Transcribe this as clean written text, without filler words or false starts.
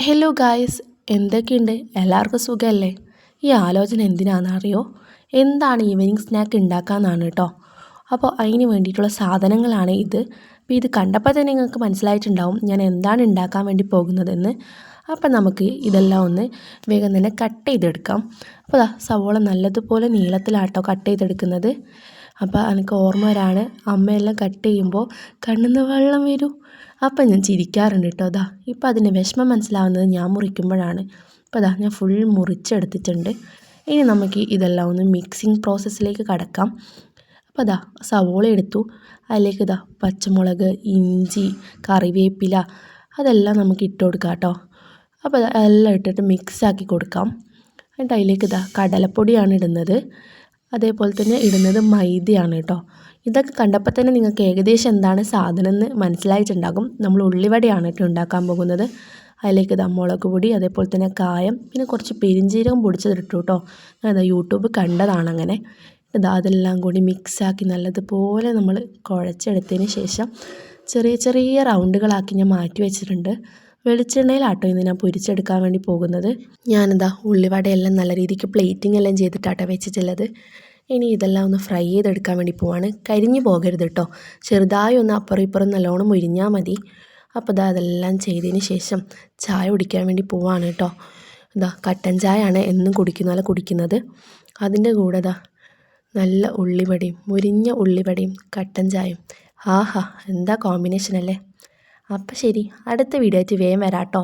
Hello guys, എന്തൊക്കെയുണ്ട്? എല്ലാവർക്കും സുഖമല്ലേ? ഈ ആലോചന എന്തിനാണെന്നറിയോ? എന്താണ് ഈവനിങ് സ്നാക്ക് ഉണ്ടാക്കാമെന്നാണ് കേട്ടോ. അപ്പോൾ അതിന് വേണ്ടിയിട്ടുള്ള സാധനങ്ങളാണ് ഇത്. അപ്പോൾ ഇത് കണ്ടപ്പോൾ തന്നെ നിങ്ങൾക്ക് മനസ്സിലായിട്ടുണ്ടാവും ഞാൻ എന്താണ് ഉണ്ടാക്കാൻ വേണ്ടി പോകുന്നതെന്ന്. അപ്പോൾ നമുക്ക് ഇതെല്ലാം ഒന്ന് വേഗം തന്നെ കട്ട് ചെയ്തെടുക്കാം. അപ്പോൾ സവോള നല്ലതുപോലെ നീളത്തിലാട്ടോ കട്ട് ചെയ്തെടുക്കുന്നത്. അപ്പോൾ എനിക്ക് ഓർമ്മ വരാണ്, അമ്മയെല്ലാം കട്ട് ചെയ്യുമ്പോൾ കണ്ണിന്ന് വെള്ളം വരും. അപ്പം ഞാൻ ചിരിക്കാറുണ്ട് കേട്ടോ. ഇപ്പം അതിൻ്റെ വിഷമം മനസ്സിലാവുന്നത് ഞാൻ മുറിക്കുമ്പോഴാണ്. അപ്പോൾ ഞാൻ ഫുൾ മുറിച്ചെടുത്തിട്ടുണ്ട്. ഇനി നമുക്ക് ഇതെല്ലാം ഒന്ന് മിക്സിങ് പ്രോസസ്സിലേക്ക് കടക്കാം. അപ്പോൾ സവോള എടുത്തു, അതിലേക്ക് പച്ചമുളക്, ഇഞ്ചി, കറിവേപ്പില അതെല്ലാം നമുക്ക് ഇട്ട് കൊടുക്കാം കേട്ടോ. അപ്പോൾ അതെല്ലാം ഇട്ടിട്ട് മിക്സാക്കി കൊടുക്കാം. എന്നിട്ട് അതിലേക്ക് കടലപ്പൊടിയാണ് ഇടുന്നത്. അതേപോലെ തന്നെ ഇടുന്നത് മൈദയാണ് കേട്ടോ. ഇതൊക്കെ കണ്ടപ്പോൾ തന്നെ നിങ്ങൾക്ക് ഏകദേശം എന്താണ് സാധനം എന്ന് മനസ്സിലായിട്ടുണ്ടാകും. നമ്മൾ ഉള്ളിവടയാണ് കേട്ടോ ഉണ്ടാക്കാൻ പോകുന്നത്. അതിലേക്ക് മുളക് പൊടി, അതേപോലെ തന്നെ കായം, പിന്നെ കുറച്ച് പെരിഞ്ജീരകം പൊടിച്ചതിട്ടു കേട്ടോ. ഞാൻ യൂട്യൂബ് കണ്ടതാണ് അങ്ങനെ. അതെല്ലാം കൂടി മിക്സാക്കി നല്ലതുപോലെ നമ്മൾ കുഴച്ചെടുത്തതിന് ശേഷം ചെറിയ ചെറിയ റൗണ്ടുകളാക്കി ഞാൻ മാറ്റി വെച്ചിട്ടുണ്ട്. വെളിച്ചെണ്ണയിലാട്ടോ ഇന്ന് ഞാൻ പൊരിച്ചെടുക്കാൻ വേണ്ടി പോകുന്നത്. ഉള്ളിവടയെല്ലാം നല്ല രീതിക്ക് പ്ലേറ്റിംഗ് എല്ലാം ചെയ്തിട്ടാട്ടോ വെച്ചിട്ടുള്ളത്. ഇനി ഇതെല്ലാം ഒന്ന് ഫ്രൈ ചെയ്തെടുക്കാൻ വേണ്ടി പോവാണ്. കരിഞ്ഞു പോകരുത് കേട്ടോ. ചെറുതായി ഒന്ന് അപ്പുറം ഇപ്പുറം നല്ലോണം മുരിഞ്ഞാൽ മതി. അപ്പോൾ അതെല്ലാം ചെയ്തതിന് ശേഷം ചായ കുടിക്കാൻ വേണ്ടി പോവാണ് കേട്ടോ. കട്ടൻ ചായയാണ് എന്നും കുടിക്കുന്ന പോലെ കുടിക്കുന്നത്. അതിൻ്റെ കൂടെ നല്ല ഉള്ളിവടയും, മുരിഞ്ഞ ഉള്ളിവടയും കട്ടൻ ചായയും. ആഹാ, എന്താ കോമ്പിനേഷൻ അല്ലേ? അപ്പോൾ ശരി, അടുത്ത വീഡിയോ ആയിട്ട് വേഗം വരാം കേട്ടോ.